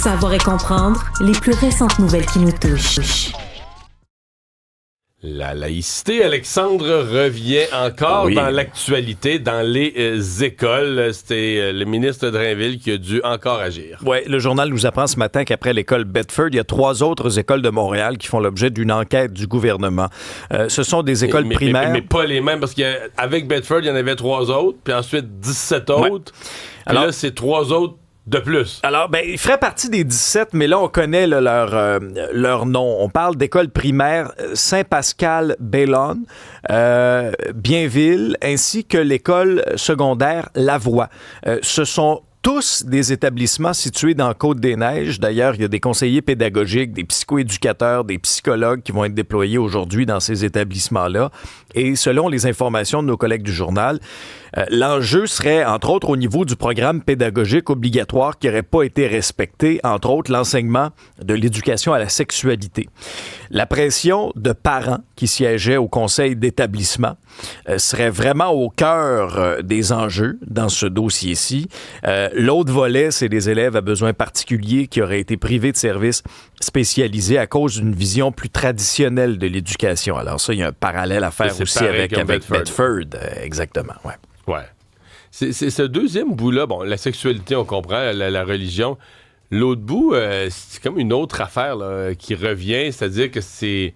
Savoir et comprendre les plus récentes nouvelles qui nous touchent. La laïcité, Alexandre, revient encore dans l'actualité, dans les écoles. C'était le ministre Drainville qui a dû encore agir. Oui, le journal nous apprend ce matin qu'après l'école Bedford, il y a 3 autres écoles de Montréal qui font l'objet d'une enquête du gouvernement. Ce sont des écoles primaires. Mais pas les mêmes, parce qu'avec Bedford, il y en avait 3 autres, puis ensuite 17 autres. Puis là, c'est 3 autres de plus. Alors, il ferait partie des 17, mais là, on connaît leur nom. On parle d'école primaire Saint-Pascal-Bellone, Bienville, ainsi que l'école secondaire Lavoie. Ce sont tous des établissements situés dans Côte-des-Neiges. D'ailleurs, il y a des conseillers pédagogiques, des psychoéducateurs, des psychologues qui vont être déployés aujourd'hui dans ces établissements-là. Et selon les informations de nos collègues du journal, l'enjeu serait, entre autres, au niveau du programme pédagogique obligatoire qui n'aurait pas été respecté, entre autres, l'enseignement de l'éducation à la sexualité. La pression de parents qui siégeaient au conseil d'établissement serait vraiment au cœur des enjeux dans ce dossier-ci. L'autre volet, c'est des élèves à besoins particuliers qui auraient été privés de services spécialisés à cause d'une vision plus traditionnelle de l'éducation. Alors ça, il y a un parallèle à faire aussi avec Bedford. Exactement, ouais. Ouais. C'est ce deuxième bout-là, bon, la sexualité, on comprend, la religion. L'autre bout, c'est comme une autre affaire là, qui revient, c'est-à-dire que c'est...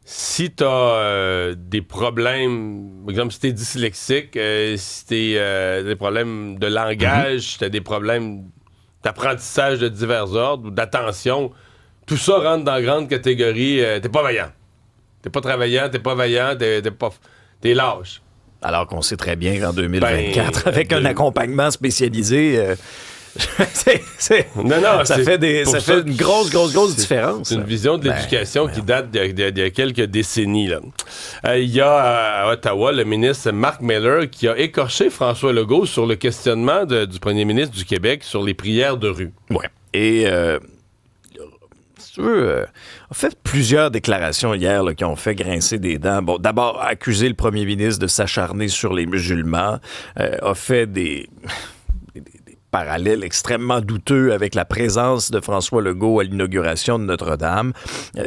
Si t'as des problèmes, par exemple, si t'es dyslexique, si t'as des problèmes de langage, si t'as des problèmes d'apprentissage de divers ordres ou d'attention, tout ça rentre dans la grande catégorie t'es pas vaillant. T'es pas travaillant, t'es pas vaillant, t'es lâche. Alors qu'on sait très bien qu'en 2024, avec un accompagnement spécialisé... ça fait une grosse différence. C'est une vision de l'éducation qui date d'il y a quelques décennies. Il y a à Ottawa le ministre Mark Miller qui a écorché François Legault sur le questionnement du premier ministre du Québec sur les prières de rue. Ouais. Et si tu veux, a fait plusieurs déclarations hier là, qui ont fait grincer des dents. Bon, d'abord, accuser le premier ministre de s'acharner sur les musulmans, a fait des parallèle extrêmement douteux avec la présence de François Legault à l'inauguration de Notre-Dame.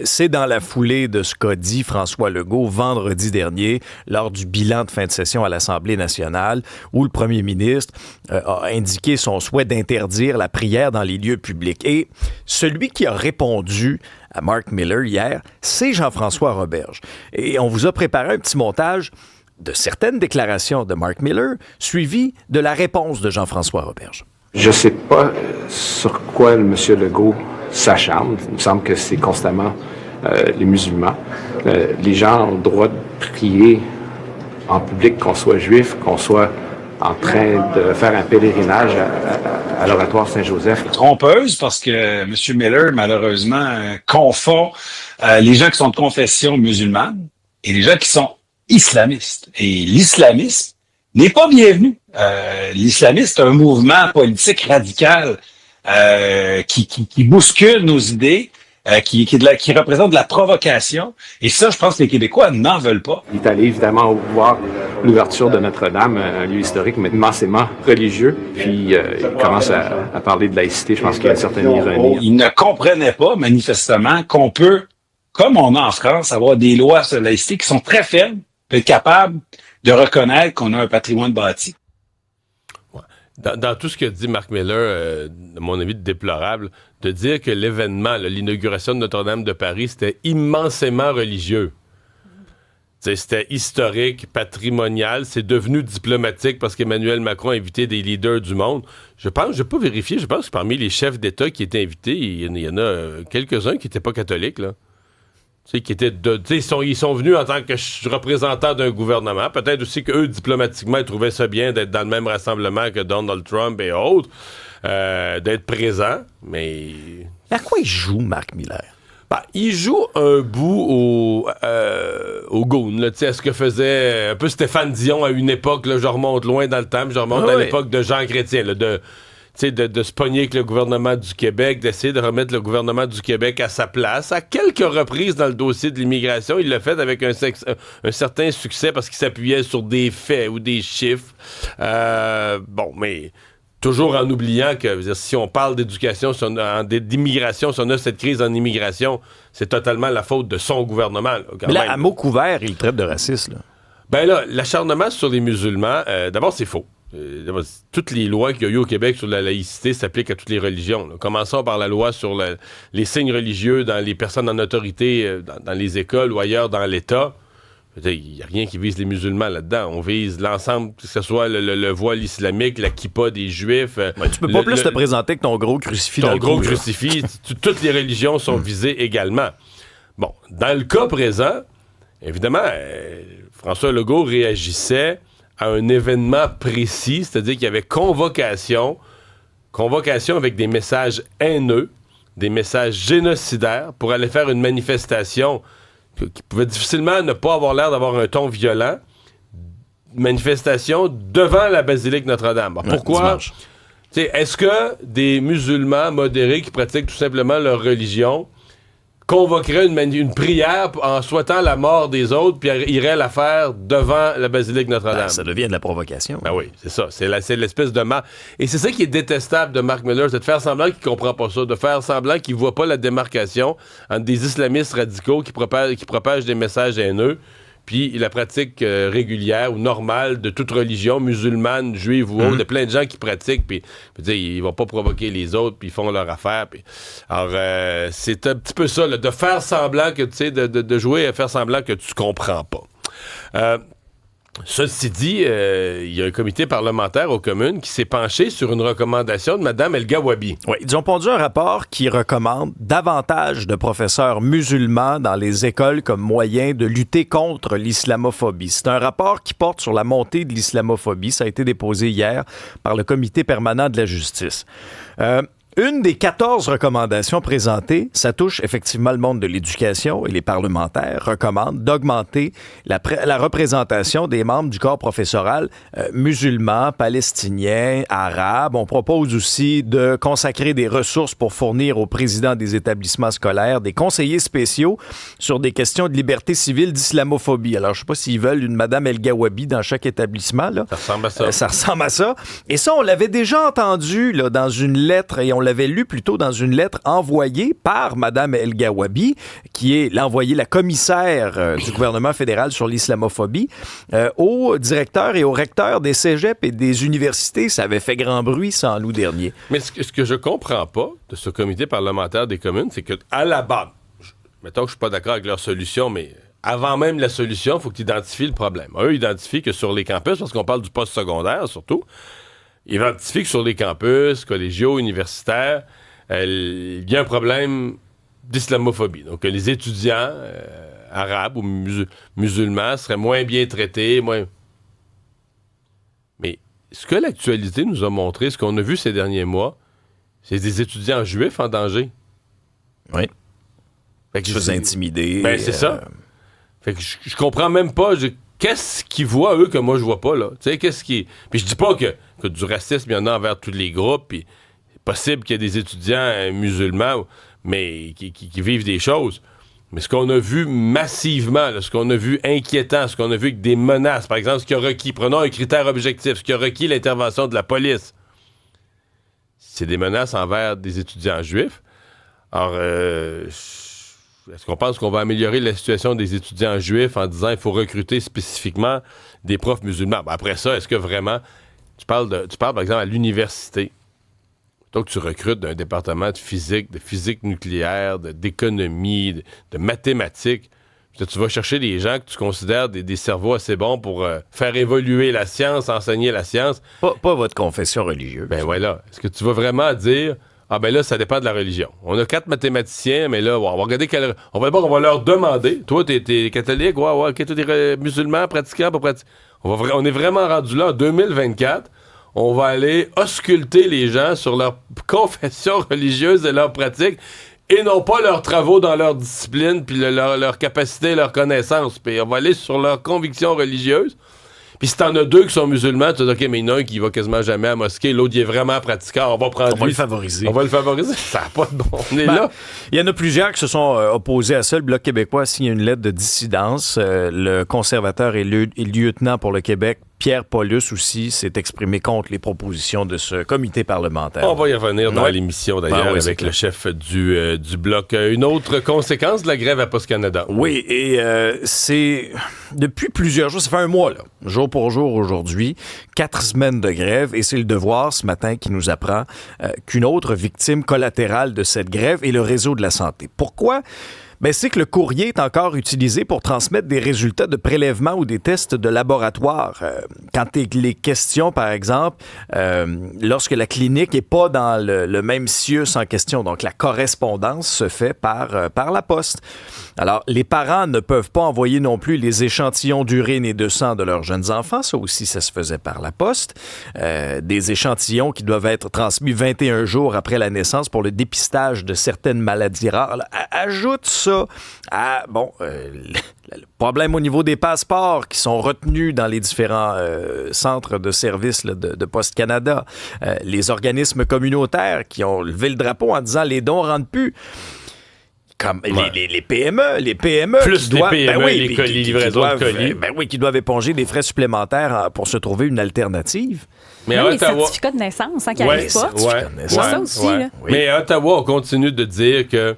C'est dans la foulée de ce qu'a dit François Legault vendredi dernier lors du bilan de fin de session à l'Assemblée nationale où le premier ministre a indiqué son souhait d'interdire la prière dans les lieux publics. Et celui qui a répondu à Mark Miller hier, c'est Jean-François Roberge. Et on vous a préparé un petit montage de certaines déclarations de Mark Miller, suivies de la réponse de Jean-François Roberge. Je ne sais pas sur quoi M. Legault s'acharne. Il me semble que c'est constamment les musulmans. Les gens ont le droit de prier en public, qu'on soit juif, qu'on soit en train de faire un pèlerinage à l'oratoire Saint-Joseph. Trompeuse parce que M. Miller, malheureusement, confond les gens qui sont de confession musulmane et les gens qui sont islamistes. Et l'islamisme n'est pas bienvenu. L'islamisme, c'est un mouvement politique radical qui bouscule nos idées, qui représente de la provocation. Et ça, je pense que les Québécois n'en veulent pas. Il est allé évidemment voir l'ouverture de Notre-Dame, un lieu historique, mais immensément religieux. Puis il commence à parler de laïcité. Je pense qu'il y a une certaine ironie. Il ne comprenait pas, manifestement, qu'on peut, comme on a en France, avoir des lois sur la laïcité qui sont très faibles, peut être capable de reconnaître qu'on a un patrimoine bâti. Ouais. Dans tout ce que dit Mark Miller, à mon avis déplorable, de dire que l'événement, l'inauguration de Notre-Dame de Paris, c'était immensément religieux. T'sais, c'était historique, patrimonial, c'est devenu diplomatique parce qu'Emmanuel Macron a invité des leaders du monde. Je n'ai pas vérifié, je pense que parmi les chefs d'État qui étaient invités, il y en a quelques-uns qui n'étaient pas catholiques, là. Qui étaient ils sont venus en tant que représentants d'un gouvernement. Peut-être aussi qu'eux, diplomatiquement, ils trouvaient ça bien d'être dans le même rassemblement que Donald Trump et autres, d'être présents, mais... À quoi il joue, Mark Miller? Il joue un bout au Goon, là, à ce que faisait un peu Stéphane Dion à une époque, là, je remonte loin dans le temps, je remonte à l'époque de Jean Chrétien, là, de se pogner avec le gouvernement du Québec, d'essayer de remettre le gouvernement du Québec à sa place. À quelques reprises dans le dossier de l'immigration, il l'a fait avec un certain succès parce qu'il s'appuyait sur des faits ou des chiffres. Mais toujours en oubliant que, je veux dire, si on parle d'éducation, d'immigration, si on a cette crise en immigration, c'est totalement la faute de son gouvernement. Là, mais là, à mot couvert, il le traite de raciste. Là. Ben là, l'acharnement sur les musulmans, d'abord, c'est faux. Toutes les lois qu'il y a eu au Québec sur la laïcité s'appliquent à toutes les religions. Là. Commençons par la loi sur les signes religieux dans les personnes en autorité, dans les écoles ou ailleurs dans l'État. Il n'y a rien qui vise les musulmans là-dedans. On vise l'ensemble, que ce soit le voile islamique, la kippa des Juifs. Tu peux pas plus te présenter que ton gros crucifix. Ton gros crucifix. Toutes les religions sont visées également. Bon, dans le cas présent, évidemment, François Legault réagissait à un événement précis, c'est-à-dire qu'il y avait convocation avec des messages haineux, des messages génocidaires pour aller faire une manifestation qui pouvait difficilement ne pas avoir l'air d'avoir un ton violent, manifestation devant la basilique Notre-Dame. Alors, pourquoi? Est-ce que des musulmans modérés qui pratiquent tout simplement leur religion convoqueraient une prière en souhaitant la mort des autres, puis iraient la faire devant la basilique Notre-Dame? Ça devient de la provocation. Ben oui, c'est ça. C'est l'espèce de Et c'est ça qui est détestable de Marc Miller, c'est de faire semblant qu'il comprend pas ça, de faire semblant qu'il voit pas la démarcation entre des islamistes radicaux qui propagent des messages haineux, puis la pratique régulière ou normale de toute religion, musulmane, juive ou autre, de plein de gens qui pratiquent, puis ils vont pas provoquer les autres, puis ils font leur affaire. Alors, c'est un petit peu ça, là, de faire semblant que, tu sais, de jouer à faire semblant que tu comprends pas. Ceci dit, il y a un comité parlementaire aux communes qui s'est penché sur une recommandation de Mme El Gawabi. Oui, ils ont pondu un rapport qui recommande davantage de professeurs musulmans dans les écoles comme moyen de lutter contre l'islamophobie. C'est un rapport qui porte sur la montée de l'islamophobie. Ça a été déposé hier par le comité permanent de la justice. Une des 14 recommandations présentées, ça touche effectivement le monde de l'éducation et les parlementaires recommandent d'augmenter la représentation des membres du corps professoral musulmans, palestiniens, arabes. On propose aussi de consacrer des ressources pour fournir aux présidents des établissements scolaires des conseillers spéciaux sur des questions de liberté civile, d'islamophobie. Alors, je ne sais pas s'ils veulent une Madame El Gawabi dans chaque établissement. Là. Ça ressemble à ça. Ça ressemble à ça. Et ça, on l'avait déjà entendu là, dans une lettre et on l'avait lu plutôt dans une lettre envoyée par Mme El Gawabi, qui est la commissaire du gouvernement fédéral sur l'islamophobie, aux directeurs et aux recteurs des cégeps et des universités. Ça avait fait grand bruit, ça, en août dernier. Mais ce que je comprends pas de ce comité parlementaire des communes, c'est qu'à la base, mettons que je suis pas d'accord avec leur solution, mais avant même la solution, il faut que tu identifies le problème. Eux identifient que sur les campus, parce qu'on parle du post-secondaire surtout, ils identifient que sur les campus, collégiaux, universitaires, il y a un problème d'islamophobie. Donc, les étudiants arabes ou musulmans seraient moins bien traités, Mais ce que l'actualité nous a montré, ce qu'on a vu ces derniers mois, c'est des étudiants juifs en danger. Oui. Fait que je suis intimidé. Ben, c'est ça. Fait que je comprends même pas... Qu'est-ce qu'ils voient, eux, que moi, je vois pas, là? Tu sais, qu'est-ce qui... Puis je dis pas que du racisme, il y en a envers tous les groupes, puis c'est possible qu'il y ait des étudiants musulmans, mais qui vivent des choses. Mais ce qu'on a vu massivement, là, ce qu'on a vu inquiétant, ce qu'on a vu avec des menaces, par exemple, ce qui a requis, prenons un critère objectif, ce qui a requis l'intervention de la police, c'est des menaces envers des étudiants juifs. Alors, est-ce qu'on pense qu'on va améliorer la situation des étudiants juifs en disant qu'il faut recruter spécifiquement des profs musulmans? Ben après ça, est-ce que vraiment... Tu parles par exemple, à l'université. Donc, tu recrutes d'un département de physique nucléaire, d'économie, de mathématiques. Tu vas chercher des gens que tu considères des cerveaux assez bons pour faire évoluer la science, enseigner la science. Pas votre confession religieuse. Ben voilà. Est-ce que tu vas vraiment dire... Ah ben là, ça dépend de la religion. On a 4 mathématiciens, mais là, on va regarder on va leur demander. Toi, t'es catholique, ouais, toi, t'es musulman, pratiquant, pas pratiquant. On est vraiment rendu là en 2024. On va aller ausculter les gens sur leur confession religieuse et leurs pratiques, et non pas leurs travaux dans leur discipline, puis leur capacité, leur connaissance. Puis on va aller sur leurs convictions religieuses. Puis si t'en as 2 qui sont musulmans, tu dis, OK, mais il y en a un qui va quasiment jamais à la mosquée, l'autre, il est vraiment pratiquant, on va le favoriser. On va le favoriser. Ça n'a pas de bon. On est là. Il y en a plusieurs qui se sont opposés à ça. Le Bloc québécois a signé une lettre de dissidence. Le conservateur et lieutenant pour le Québec, Pierre Paulus aussi s'est exprimé contre les propositions de ce comité parlementaire. On va y revenir dans l'émission, d'ailleurs, avec le chef du Bloc. Une autre conséquence de la grève à Poste Canada. Oui, et c'est depuis plusieurs jours, ça fait un mois, là, jour pour jour aujourd'hui, 4 semaines de grève, et c'est le Devoir ce matin qui nous apprend qu'une autre victime collatérale de cette grève est le réseau de la santé. Pourquoi? Ben, c'est que le courrier est encore utilisé pour transmettre des résultats de prélèvement ou des tests de laboratoire. Quand les questions, par exemple, lorsque la clinique n'est pas dans le même CIUS en question, donc la correspondance se fait par la poste. Alors, les parents ne peuvent pas envoyer non plus les échantillons d'urine et de sang de leurs jeunes enfants. Ça aussi, ça se faisait par la poste. Des échantillons qui doivent être transmis 21 jours après la naissance pour le dépistage de certaines maladies rares. Alors, ajoute ça à, le problème au niveau des passeports qui sont retenus dans les différents centres de services là, de Poste Canada. Les organismes communautaires qui ont levé le drapeau en disant les dons ne rentrent plus. Comme les PME. Plus qui doivent, les PME, les livraisons de colis. Qui doivent éponger des frais supplémentaires pour se trouver une alternative. Mais même les certificats de naissance qui n'arrivent pas. C'est ça aussi. Là. Oui. Mais à Ottawa, on continue de dire que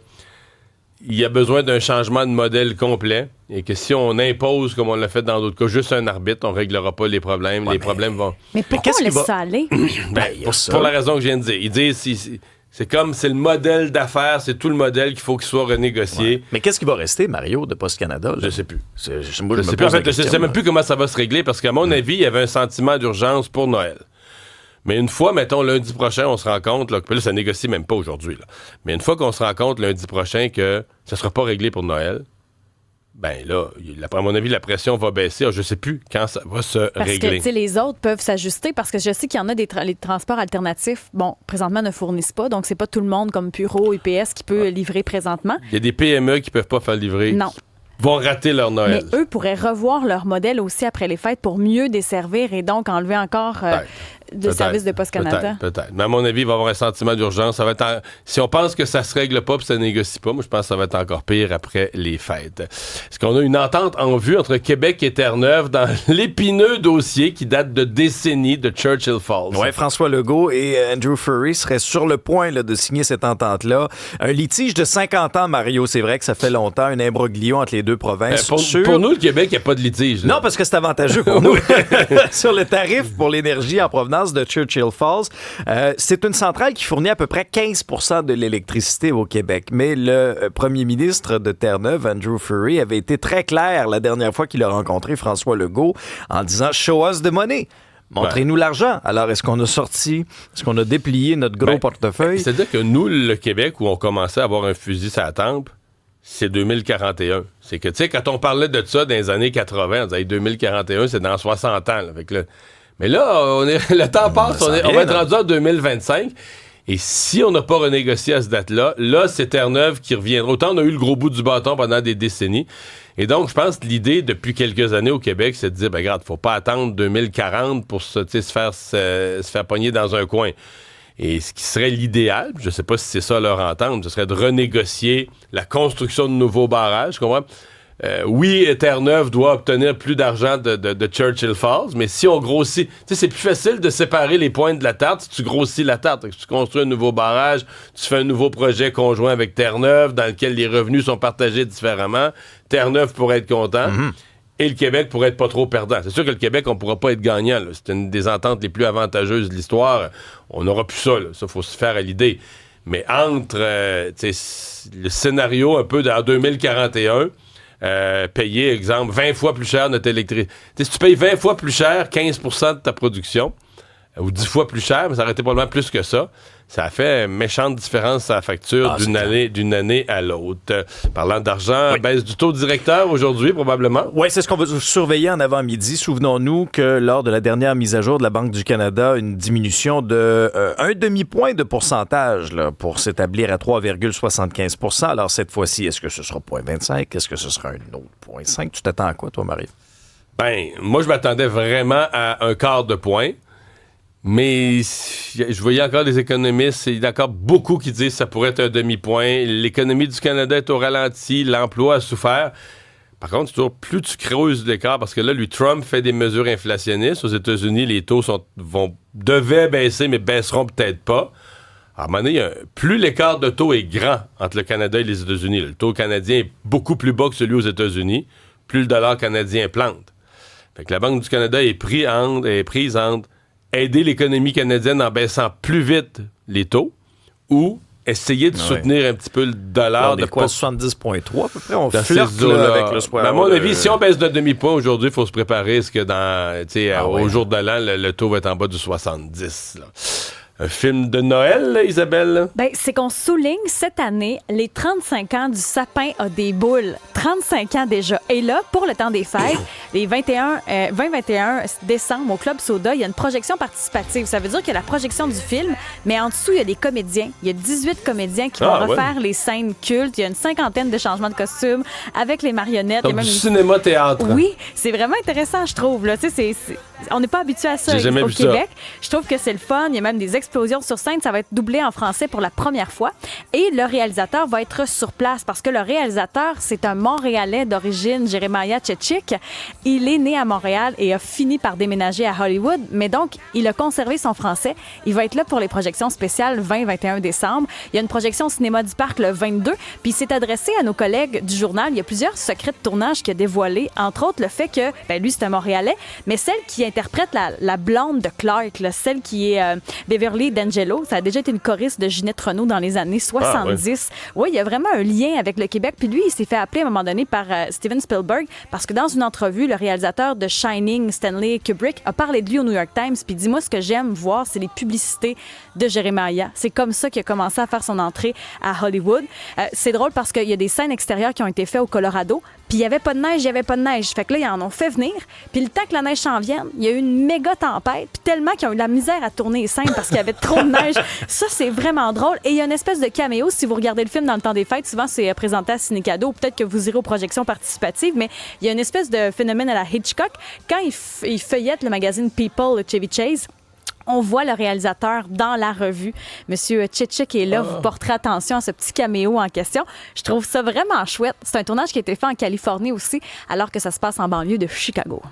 il y a besoin d'un changement de modèle complet et que si on impose, comme on l'a fait dans d'autres cas, juste un arbitre, on ne réglera pas les problèmes. Les problèmes vont... Mais pourquoi on laisse ça aller? Pour la raison que je viens de dire. Ils disent... C'est le modèle d'affaires, c'est tout le modèle qu'il faut qu'il soit renégocié. Ouais. Mais qu'est-ce qui va rester, Mario, de Poste Canada? Je sais plus. Je sais même plus comment ça va se régler parce qu'à mon avis, il y avait un sentiment d'urgence pour Noël. Mais une fois, mettons, lundi prochain, on se rend compte, là, que là, ça négocie même pas aujourd'hui, là. Mais une fois qu'on se rend compte lundi prochain que ça sera pas réglé pour Noël, ben là, à mon avis, la pression va baisser. Je sais plus quand ça va se régler. Parce que les autres peuvent s'ajuster parce que je sais qu'il y en a les transports alternatifs, présentement ne fournissent pas, donc c'est pas tout le monde comme Puro, UPS qui peut livrer présentement. Il y a des PME qui peuvent pas faire livrer. Non. Vont rater leur Noël. Mais eux pourraient revoir leur modèle aussi après les fêtes pour mieux desservir et donc enlever encore de services de Poste Canada. Peut-être. Mais à mon avis, il va y avoir un sentiment d'urgence. Ça va être si on pense que ça se règle pas et ça négocie pas, moi je pense que ça va être encore pire après les fêtes. Est-ce qu'on a une entente en vue entre Québec et Terre-Neuve dans l'épineux dossier qui date de décennies de Churchill Falls? Oui, François Legault et Andrew Furry seraient sur le point là, de signer cette entente-là. Un litige de 50 ans, Mario, c'est vrai que ça fait longtemps, un imbroglio entre les deux provinces. Pour nous, le Québec, il n'y a pas de litige. Là. Non, parce que c'est avantageux pour nous. Sur le tarif pour l'énergie en provenance de Churchill Falls, c'est une centrale qui fournit à peu près 15% de l'électricité au Québec. Mais le premier ministre de Terre-Neuve, Andrew Furry, avait été très clair la dernière fois qu'il a rencontré François Legault en disant « Show us the money ». Montrez-nous l'argent. Alors, est-ce qu'on a déplié notre gros portefeuille? C'est-à-dire que nous, le Québec, où on commençait à avoir un fusil sur la tempe, c'est 2041. C'est que, tu sais, quand on parlait de ça dans les années 80, on disait 2041, c'est dans 60 ans. Là. Mais là, le temps passe, on va être rendu en 2025. Et si on n'a pas renégocié à cette date-là, là, c'est Terre-Neuve qui reviendra. Autant on a eu le gros bout du bâton pendant des décennies. Et donc, je pense que l'idée, depuis quelques années au Québec, c'est de dire, regarde, faut pas attendre 2040 pour se faire pogner dans un coin. Et ce qui serait l'idéal, je ne sais pas si c'est ça leur entente, ce serait de renégocier la construction de nouveaux barrages, tu comprends? Oui, Terre-Neuve doit obtenir plus d'argent de Churchill Falls, mais si on grossit... Tu sais, c'est plus facile de séparer les points de la tarte si tu grossis la tarte. Si tu construis un nouveau barrage, tu fais un nouveau projet conjoint avec Terre-Neuve dans lequel les revenus sont partagés différemment. Terre-Neuve pourrait être content. Et le Québec pourrait être pas trop perdant. C'est sûr que le Québec, on pourra pas être gagnant. Là. C'est une des ententes les plus avantageuses de l'histoire. On n'aura plus ça. Ça, faut se faire à l'idée. Mais entre le scénario un peu en 2041, payer, exemple, 20 fois plus cher notre électricité. Si tu payes 20 fois plus cher 15% de ta production, ou 10 fois plus cher, mais ça aurait été probablement plus que ça. Ça a fait une méchante différence à la facture d'une année à l'autre. Parlant d'argent, baisse du taux directeur aujourd'hui, probablement. Oui, c'est ce qu'on va surveiller en avant-midi. Souvenons-nous que lors de la dernière mise à jour de la Banque du Canada, une diminution de un demi-point de pourcentage là, pour s'établir à 3,75 %. Alors cette fois-ci, est-ce que ce sera 0,25? Est-ce que ce sera un autre 0,5? Tu t'attends à quoi, toi, Marie? Moi, je m'attendais vraiment à un quart de point. Mais je voyais encore des économistes, il y a encore beaucoup qui disent que ça pourrait être un demi-point. L'économie du Canada est au ralenti, l'emploi a souffert. Par contre, c'est toujours plus tu creuses l'écart, parce que là, lui, Trump fait des mesures inflationnistes. Aux États-Unis, les taux devaient baisser, mais baisseront peut-être pas. À un moment donné, plus l'écart de taux est grand entre le Canada et les États-Unis, le taux canadien est beaucoup plus bas que celui aux États-Unis, plus le dollar canadien plante. Fait que la Banque du Canada est prise entre aider l'économie canadienne en baissant plus vite les taux ou essayer de soutenir un petit peu le dollar. De quoi, 70,3 à peu près? On dans flirte ces eaux-là. avec le square. À mon avis, si on baisse de demi-point aujourd'hui, il faut se préparer à ce que au jour de l'an, le taux va être en bas du 70. Là. Un film de Noël, là, Isabelle? Ben, c'est qu'on souligne cette année les 35 ans du sapin à des boules. 35 ans déjà. Et là, pour le temps des fêtes, les 20-21 décembre, au Club Soda, il y a une projection participative. Ça veut dire qu'il y a la projection du film, mais en dessous, il y a des comédiens. Il y a 18 comédiens qui vont refaire les scènes cultes. Il y a une 50aine de changements de costumes avec les marionnettes. Donc, du cinéma-théâtre. Oui, c'est vraiment intéressant, je trouve. Là. On n'est pas habitué à ça au Québec. Je trouve que c'est le fun. Il y a même des explosions sur scène. Ça va être doublé en français pour la première fois. Et le réalisateur va être sur place parce que le réalisateur, c'est un Montréalais d'origine, Jeremiah Chechik. Il est né à Montréal et a fini par déménager à Hollywood. Mais donc, il a conservé son français. Il va être là pour les projections spéciales 20-21 décembre. Il y a une projection au Cinéma du Parc le 22. Puis il s'est adressé à nos collègues du journal. Il y a plusieurs secrets de tournage qu'il a dévoilés. Entre autres, le fait que, lui, c'est un Montréalais, mais celle qui interprète la blonde de Clark, là, celle qui est Beverly D'Angelo, ça a déjà été une choriste de Ginette Renault dans les années 70. Oui, il y a vraiment un lien avec le Québec. Puis lui, il s'est fait appeler à un moment donné par Steven Spielberg parce que dans une entrevue, le réalisateur de Shining, Stanley Kubrick, a parlé de lui au New York Times. Puis dit, moi, ce que j'aime voir, c'est les publicités de Jeremiah. C'est comme ça qu'il a commencé à faire son entrée à Hollywood. C'est drôle parce qu'il y a des scènes extérieures qui ont été faites au Colorado. Puis il n'y avait pas de neige, Fait que là, ils en ont fait venir. Puis le temps que la neige s'en vienne, il y a eu une méga tempête. Puis tellement qu'ils ont eu de la misère à tourner les scènes parce qu'il y avait trop de neige. Ça, c'est vraiment drôle. Et il y a une espèce de caméo. Si vous regardez le film dans le temps des fêtes, souvent, c'est présenté à Ciné-Cadeau. Peut-être que vous irez aux projections participatives. Mais il y a une espèce de phénomène à la Hitchcock. Quand il feuillette le magazine People de Chevy Chase, on voit le réalisateur dans la revue. Monsieur Chechik est là. Vous porterez attention à ce petit caméo en question. Je trouve ça vraiment chouette. C'est un tournage qui a été fait en Californie aussi, alors que ça se passe en banlieue de Chicago.